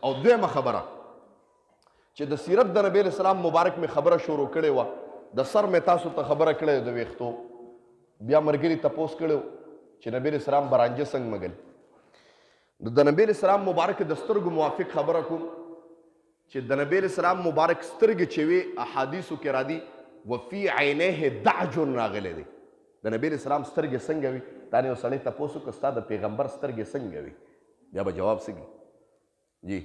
او دویمه خبره چې د سیرت د نبی اسلام مبارک مې خبره شروع کړې وه د سر مې تاسو ته خبره کړې د ویښتو بیا ملګري تپوس کړی چې نبی اسلام برانجه څنګه مګل د نبی اسلام مبارک د سترګو موافق خبره کوم چې د نبی اسلام مبارک سترګې چې وي احادیثو کې راځي وفي عینیه دعج راغلی دی د نبی اسلام سترګې څنګه وي دا یو سړی تپوس وکړه ستا د پیغمبر سترګې څنګه وي بیا به جواب څه جی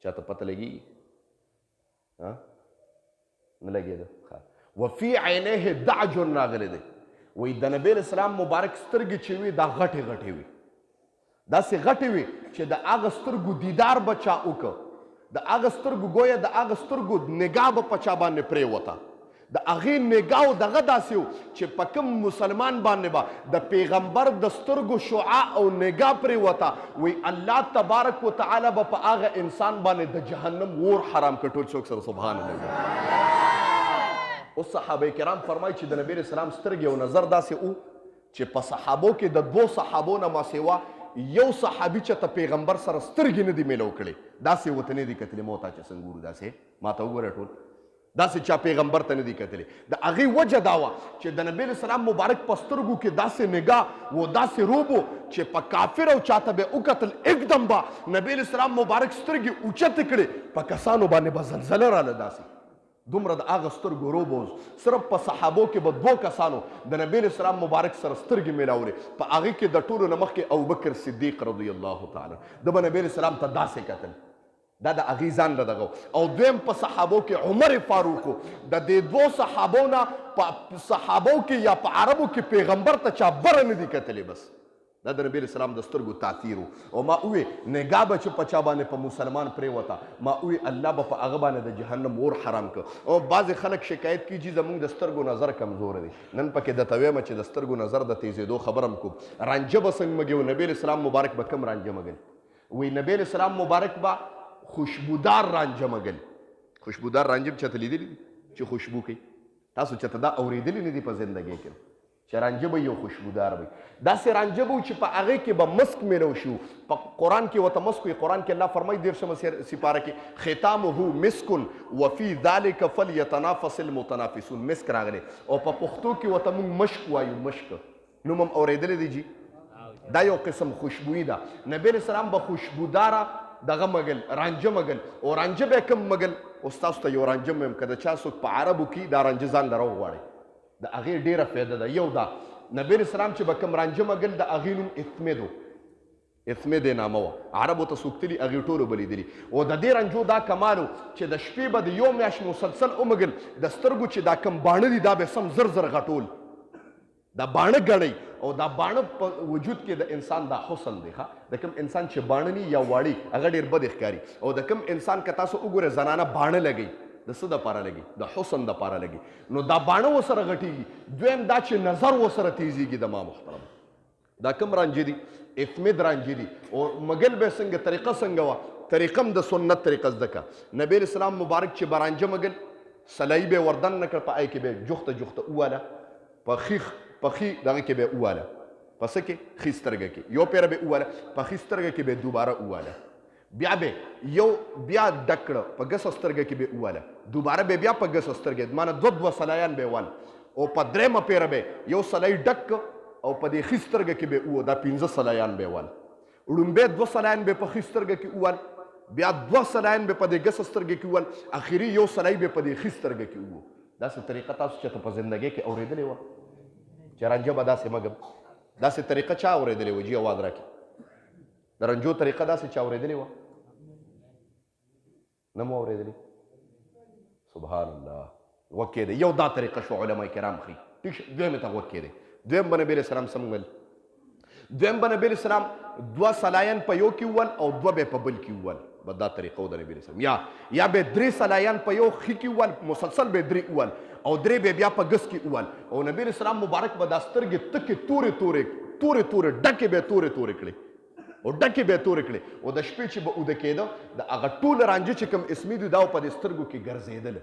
چاته پته لګي نه لګېده وفي عینیه دعج راغلی دی وایي د نبی اسلام مبارک سترګې چې وي دا غټې غټې وي داسې غټې وي چې د هغه سترګو دیدار به چا وکړه د هغه سترګو ګویا د هغه سترګو نګاه به په چا باندې پرېوته د هغې نګاه او دغه داسې و چې په کوم مسلمان باندې به د پیغمبر د سترګو شعاع او نګاه پرېوته وایي الله تبارک وتعالی به په هغه انسان باندې د جهنم اور حرام کړ ټول څوک سره سبحان الله اوس صحابه کرام فرمایي چې د نبی اسلام سترګې او نظر داسې و چې په صحابو کې د دوو صحابو نه ما سوا یو صحابي چې ته پیغمبر سره سترګې نه دي میلو کړې داسې ورته نه دي کتلې ما ته چې څنګه ګورو داسې ما ته وګوره ټول داسې چا پیغمبر ته نه دي کتلې د هغې وجه دا وه چې د نبی اسلام مبارک په سترګو کې داسې نګاه و داسې روب و چې په کافر او چاته به وکتل एकदम به نبی اسلام مبارک سترګې اوچتې کړې په کسانو باندې به زلزله راله داسې دومره د هغه سترګو روب و صرف په صحابو کې به دوو کسانو د نبی اسلام مبارک سره سترګې میلاولې په هغې کې د ټولو نه مخکې ابوبکر صدیق رضی الله تعالی د به نبی اسلام ته داسې کتل دا د هغې ځان له دغه او دویم په صحابو کې عمر فاروق و د دې دوو صحابو نه په صحابو کې یا په عربو کې پیغمبر ته چا بره نه دي کتلې بس دا د نبی اسلام د سترګو تاثیر و او ما ووې نګاه به چې په چا باندې په مسلمان پرېوته ما ووې الله به په هغه باندې د جهنم اور حرام کړ او بعضې خلک شکایت کیږي زموږ د سترګو نظر کمزور دی نن پکې درته وایم چې د سترګو نظر د تیزېدو خبره م کوم رانجه به څنګه مږي و نبی اسلام مبارک به کوم رانجه مږل وایي نبی اسلام مبارک به خوشبودار رانجه مږل خوشبودار رانجه چاته لیدلی دي چې خوشبو کوي تاسو چاته دا اورېدلی نه دي په زندګۍ کې چې رانجه به یو خوشبودار وي داسې رانجه به چې په هغې کې به مسک میلو شو په قرآن کې ورته مسک وي قرآن کې الله فرمایي 13 سپاره کې ختامه مسک وفي ذلک فلیتنافس المتنافسون مسک راغلی او په پښتو کې ورته موږ مشک وایو مشک نوم هم اورېدلی دی جي دا یو قسم خوشبویي ده نبی اسلام به خوشبوداره دغه مګل رانجه مګل او رانجه به کوم مګل اوس تاسو ته یو رانجه میم که د چا څوک په عربو کې دا رانجه ځان له راوغواړئ د هغې ډېره فایده ده یو دا نبی اسلام چې به کوم رانجه مګل د هغې نوم اثمد و اثمد یې نامه وه عربو ته څوک تلي هغې ټولو به لیدلي او د دې رانجو دا کمال و چې د شپې به د یو میاشت مسلسل ومګل د سترګو چې دا کم باڼه دي دا به سم زر زر غټول دا باڼه ګڼئ او دا باڼه په وجود کې د انسان دا حسن دی د کوم انسان چې باڼه ني یا واړي هغه ډېر بد ښکاري او د کوم انسان که تاسو وګورئ زنانه باڼه لګئ د څه دپاره لګي د حسن دپاره لګي نو دا باڼه ورسره غټېږي دویم دا چې نظر ورسره تیزېږي د ما محترم دا کوم رانجه دي اثمد رانجه دي او مګل به څنګه طریقه څنګه وه طریقه هم د سنت طریقه زده کړه نبی اسلام مبارک چې به رانجه مګل سلایي به یې وردن نه کړ په هغې کې به یې جوخته جوخته وواله په ښي دغه کې به یې وواله په څه کې ښي سترګه کې یو پیره به یې وواله په ښي سترګه کې به یې دوباره وواله بیا به بیا ډک کړه په ګسه سترګه کې به یې وواله دوباره به بیا په ګسه سترګه مانه دوه سلایان به یې وال او په درېیمه پیره به یو سلای ډک او په دې ښي سترګه کې به یې ووه دا 15 سلایان به یې وال وړومبی 2 سلایان به په ښي سترګه کې ووال بیا 2 سلایان به په دې ګسه سترګه کې ووال اخري یو سلای به په دې ښي سترګه کې ووه داسې طریقه تاسو چېرته په زندګۍ کې اورېدلې وه چې رانجه به داسې مګم داسې طریقه چا اورېدلې وه جي اواز راکړي د رنجو طریقه داسې چا اورېدلې وه نه مو اورېدلې سبحان الله غوږ کېدی یو دا طریقه شو علما کرام ښي ټیک شه دویمې ته غوږ کېدی دویم به نبي اسلام څنګه ویل دویم به نبي اسلام 2 سلایان په یو کې وول او 2 به په بل کې وول به دا طریقه و د نبي اسلام یا به 3 سلایان په یو ښي کې وول مسلسل به 3 وول او 3 به بیا په ګس کې وول او نبي اسلام مبارک به دا سترګې تکې تورې ډکې به تورې کړې او ډکې به تورې کړې او د شپې چې به اوده کېده د هغه ټول رانجه چې کوم اسمي دي دا په دې سترګو کې ګرځېدل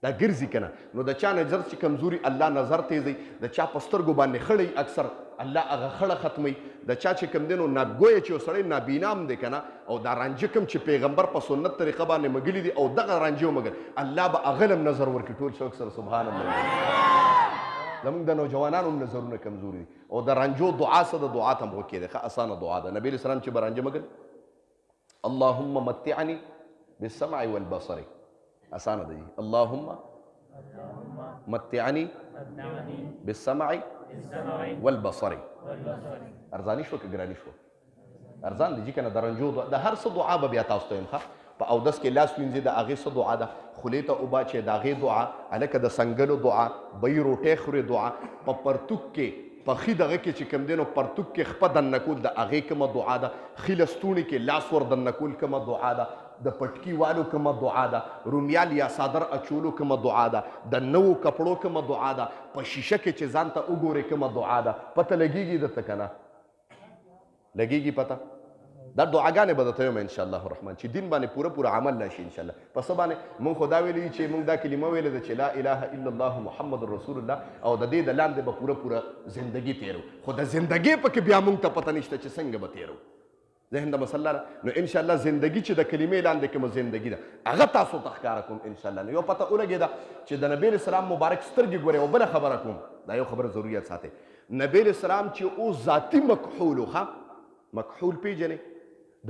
دا ګرځي که نه نو د چا نظر چې کمزوري الله نظر تیزوي د چا په سترګو باندې خړی اکثر الله هغه خړه ختموي د چا چې کوم دی نو ناګویه چې یو سړی نابینا هم دی که نه او دا رانجه کوم چې پیغمبر په سنت طریقه باندې مګلي دي او دغه رانجه ومګل الله به هغه هم نظر ورکړي ټول شوق سره سبحان الله زموږ د نوجوانانو هم نظرونه کمزوري دي او د رانجو دعا څه د دعا ته هم وکړي دی ښه اسانه دعا ده نبي علیه السلام چې به رانجه مګل اللهم متعني بالسمع والبصر اسانه دی اللهم متعني بالسمع والبصر ارزانی شو که ګرانی شو ارزان دی چې کنه درنجو د هر څه دعا به بیا تاسو ته یم ښه په اودس کې لاس وینځي د هغې څه دعا ده خولې ته اوبه چې د هغې دعا هلکه د سنګلو دعا بی روټۍ خورې دعا په پرتوک کې پخي دغه کې چې کوم دی نو پرتوک کې خپه دننه کول د هغې کومه دعا ده ښي لستوڼي کې لاس ور دننه کول کومه دعا ده د پټکي والو کومه دعا ده رومیال یا صادر اچولو کومه دعا ده د نوو کپړو کومه دعا ده په شیشه کې چې ځان ته وګورې کومه دعا ده پته لګېږي درته که نه لګېږي پته دا دعاګانې به درته یم انشاءالله الرحمن چې دین باندې پوره پوره عمل نه شي انشاءالله په څه باندې مونږ خو دا ویلي چې مونږ دا کلمه ویلې ده چې لا اله الا الله محمد رسول الله او د دې د لاندې به پوره پوره زندگی تیرو خو د زندګۍ پکې بیا مونږ ته پته نشته چې څنګه به تیرو ذهن د مسله ده نو انشاءالله زندگی چې د کلمې لاندې کومه زندگی ده هغه تاسو ته ښکاره کوم انشاءالله نو یو پته ولګېده چې د نبي علیه السلام مبارک سترګې ګورې او بله خبره کوم دا یو خبره ضروریت ساتئ نبي علیه السلام چې او ذاتي مکحول و مکحول پیژنې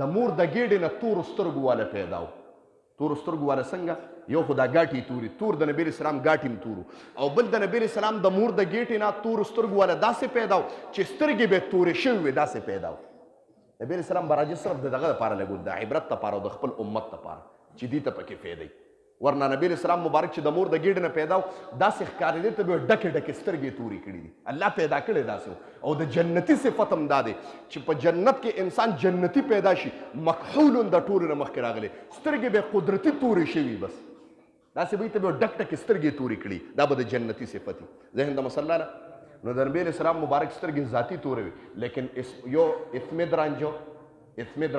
د مور د ګېډې نه تورو سترګو والا پیدا و تورو سترګو والا څنګه یو خو دا ګاټې تورې تور د نبي علیه السلام ګاټې هم تورو او بل د نبي علیه السلام د مور د ګېټې نه تورو سترګو والا داسې پیدا و چې سترګې به تورې شوې وې داسې پیدا و نبی علیه السلام به راجع صرف د دغه دپاره لګول د عبرت دپاره او د خپل امت دپاره چې دې ته پکې فایده ورنه نبی علیه السلام مبارک چې د مور د ګېډې نه پیدا و داسې ښکارېدی ته به یې ډکې ډکې سترګې تورې کړي دي الله پیدا کړی داسې او د جنتي صفت هم دا دی چې په جنت کې انسان جنتي پیدا شي مکحول د ټولو نه مخکې راغلی سترګې به قدرتي تورې شوي بس داسې به یې ته به ډک ډکې سترګې تورې کړي دا به د جنتي صفت وي ذهن د مسله نه نو د نبی علیه السلام مبارک سترګې ذاتي تورې وي لیکن یو اثمد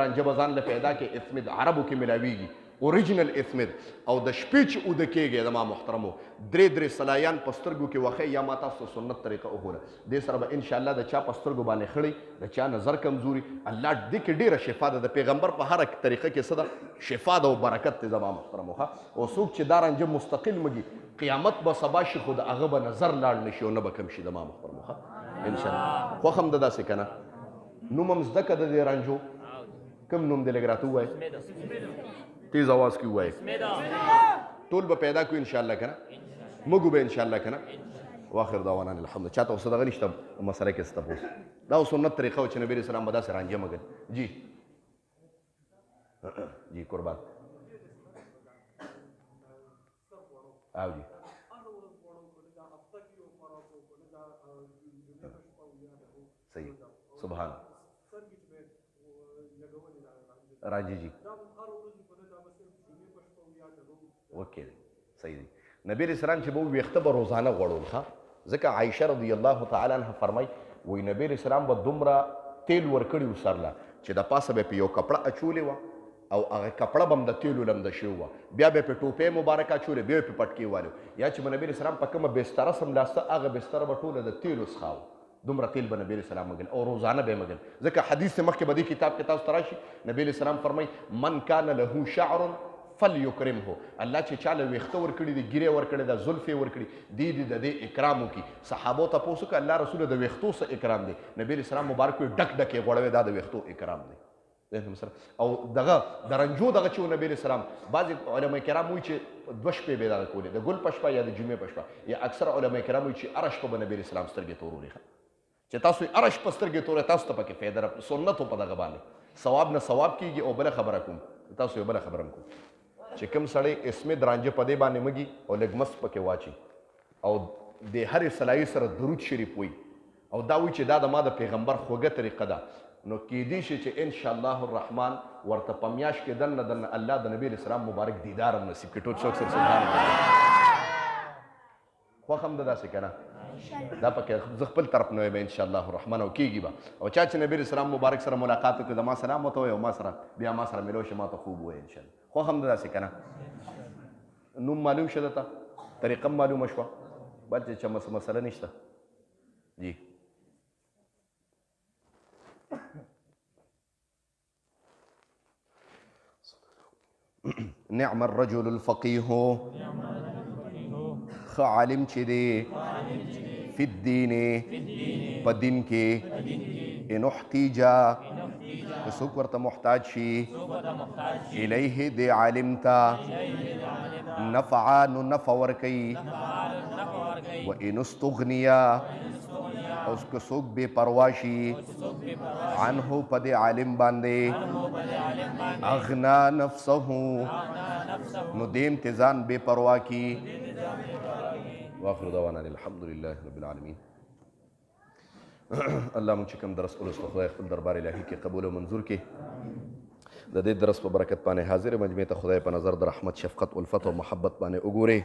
رانجه به ځان له پیدا کې اثمد عربو کې ملاویږي اوریجنل اثمد او د شپې چې اوده کېږي زما محترمو درې سلایان په سترګو کې وښئ یا ما تاسو سنت طریقه وښوله دې سره به انشاءالله د چا په سترګو باندې خړی د چا نظر کمزوري الله دې کې ډېره شفا ده د پیغمبر په هره طریقه کې څه ده شفا ده او برکت دی زما محترمو ښه او څوک چې دا رانجه مستقل مږي قیامت به سبا شي خو د هغه به نظر لاړ نه شي او نه به کم شي زما محترمو ښه انشاءالله خوښ هم ده داسې که نه نوم هم زده که د دې رانجو کوم نوم دی لږ راته ووایه تیز آواز کی ہوا ہے ټول به پیدا کو انشاءالله کنه مګو به انشاءالله کنه واخر دعوانا الحمد چاته اوس دغه نشته مسله کې ستاسو دا سنت طریقه چې نبی رسول الله داسې رانجه مګل جی قربان او جی صحیح سبحان راجی جی اوکې صحیح دی نبی علیه السلام چې به ویښته به روزانه غوړول ښه ځکه عایشه رضی الله تعالی عنها فرمایي وایي نبی علیه السلام به دومره تیل ورکړي و سر له چې د پاسه به یې په یو کپړه اچولې وه او هغه کپړه به هم د تیلو لمده شوې وه بیا به یې په ټوپۍ مبارکه اچولې بیا یې په پټکې والو یا چې به نبي علیه السلام په کومه بستره سملاسته هغه بستره به ټوله د تیلو څخه وه دومره تیل به نبی علیه السلام مګل او روزانه به یې مګل ځکه حدیث ته مخکې به دې کتاب کې تاسو ته راشي نبی علیه السلام فرمایي من کان له شعر فلیکرمه الله چې چاله ویښته ورکړي دي ګیرې ورکړي ده زلفې ورکړي دې د دې اکرام وکړي صحابو تپوس وکړه الله رسول د ویښتو څه اکرام دی نبی علیه السلام مبارک وایي ډک ډک یې غوړوي دا د ویښتو اکرام دی او دغه د رنجو دغه چې نبی علیه السلام بعضې علما کرام وایي چې 2 شپې به یې دغه کولې د ګل په شپه یا د جمعې په شپه یا اکثر علما کرام وایي چې هره شپه به نبی علیه السلام سترګې تورولې چې تاسو یې هره شپه سترګې تورې تاسو ته پکې فایده سنتو په دغه باندې ثواب نه ثواب کېږي او بله خبره کوم تاسو یې بله خبره هم کوم چې کوم سړی اسمې درانجه په دې باندې مږي او لږ مست پکې واچي او د هرې سلایي سره درود شریف وایي او دا وایي چې دا د ما د پیغمبر خوږه طریقه ده نو کیدی شي چې انشاءالله الرحمن ورته په میاشت کې دننه الله د نبي علیه السلام مبارک دیدار هم نصیب کړي ټول څوک سره سبحان الله خوښ هم ده داسې که نه دا پکې زه خپل طرف نه وایم انشاءالله الرحمن او کېږي به او چا چې نبي علیه السلام مبارک سره ملاقات وکړي زما سلام ورته وایي او ما سره بیا ما سره میلو شي ما ته خوب ووایي انشاءالله خوښ هم ده داسې که نه نوم معلوم شه درته طریقه معلومه شوه بل چې مسله نشته جی نعم الرجل الفقيه ښه عالم چې دی فی الدین په دین کې ان احتیج که څوک ورته محتاج شي الیه دې عالم ته نفعا نو نفع ورکوي و ان استغنیا او که څوک بې پروا شي عنه په دې عالم باندې اغنا نفسه نو دې امتزان بې پروا کی واخر دعوانا الحمد لله رب العالمین الله مونږ چې کوم درس ولوسته خدای خپل دربار الهي کې قبول او منظور کړي د دې درس په برکت باندې حاضر مجمع ته خدای په نظر د رحمت شفقت الفت او محبت باندې وګوري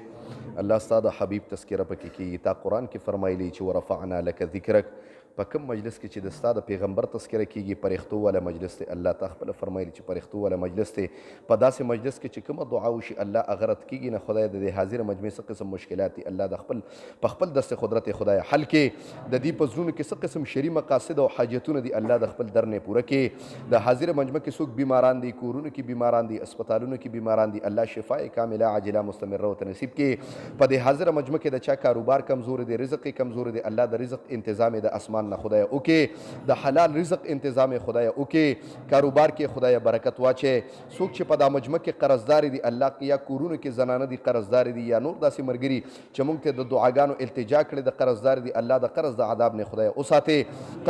الله ستاسو حبیب تذکره پکې کیږي تا قرآن کې فرمایلی چې ورفعنا لك ذکرک په کوم مجلس کې چې د ستا د پیغمبر تذکره کیږي پرښتو والا مجلس دی الله تا خپله فرمایلی چې پرښتو والا مجلس دی په داسې مجلس کې چې کومه دعا وشي الله هغه رد کیږي نه خدای د دې حاضره مجمع څه قسم مشکلات دي الله د خپل په خپل دست قدرت خدای حل کې د دې په زړونو کې څه قسم شرعي مقاصد او حاجتونه دي الله د خپل در نه پوره کې د حاضره مجمع کې څوک بیماران دي کورونو کې بیماران دي اسپتالونو کې بیماران دي الله شفای کامله عاجله مستمره او نصیب کې په دې حاضره مجمع کې د چا کاروبار کمزور دی رزق کمزور دی الله د رزق تنظیم د اسمان نه خدای اوکې د حلال رزق تنظیم خدای اوکې کاروبار کې خدای برکت واچي څوک چې په دا مجمع کې قرضدار دي الله یا کورونو کې زنانه دي قرضدار دي یا نور داسې مرګري چې موږ ته د دعاګانو التجا کړي د قرضدار دي الله د قرض د عذاب نه خدای اوساته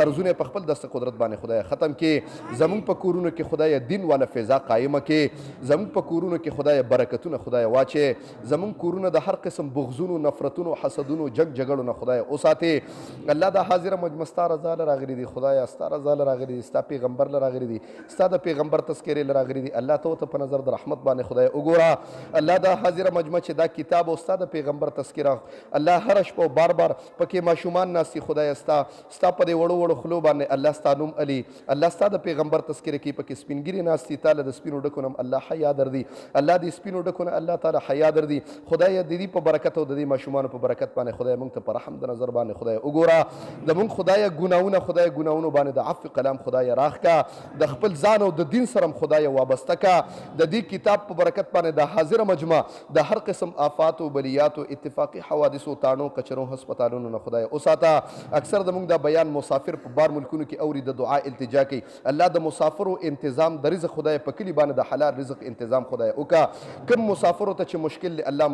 قرضونه په خپل دست قدرت باندې خدای ختم کې زموږ په کورونو کې خدای دین والا فضا قائمه کې زموږ په کورونو کې خدای برکتونه خدای واچي زموږ کورونه د هر قسم بغضونو نفرتونو حسدونو جګړو نه خدای اوساته الله د حاضر مجمع ستاره زال راغلي دي خدای ستاره زال راغلي دي ستا پیغمبر راغلي دي ستا د پیغمبر تذکرې راغلي دي الله ته په نظر د رحمت باندې خدای وګوره الله د حاضر مجمع چې دا کتاب او ستا د پیغمبر تذکره الله هر شپه بار بار پکې ماشومان ناسي خدای ستا په دې وړو وړو خلو باندې الله ستا نوم علي الله ستا د پیغمبر تذکره کې پکې سپینګری ناسي تعالی د سپینو ډکو نم الله حیا در دي الله دې سپینو ډکو نه الله تعالی حیا در دي خدای دې په برکت او د دې ماشومان په برکت باندې خدای موږ ته په رحم د نظر باندې خدای وګوره د موږ خدای ګناونه خدای ګناونو باندې د عفو کلام خدای راخ کا د خپل ځان او د دین سره خدای وابسته کا د دې کتاب په برکت باندې د حاضر مجمع د هر قسم آفات او بلیات او اتفاقی حوادث او تانو کچرو هسپتالونو نه خدای اوساته اکثر د موږ د بیان مسافر په بار ملکونو کې اوري د دعا التجا کوي الله د مسافرو تنظیم د رزق خدای په کلی باندې د حلال رزق تنظیم خدای وکا کوم مسافرو ته چې مشکل الله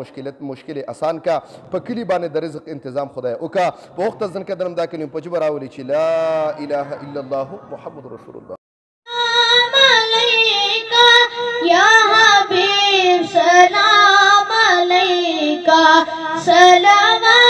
مشکل آسان کا په کلی باندې د رزق تنظیم خدای وکا په وخت ځن کې درم دا کلمه په جبر راولي چې لا اله الا الله محمد رسول الله یا حبیب سلام علیکہ سلام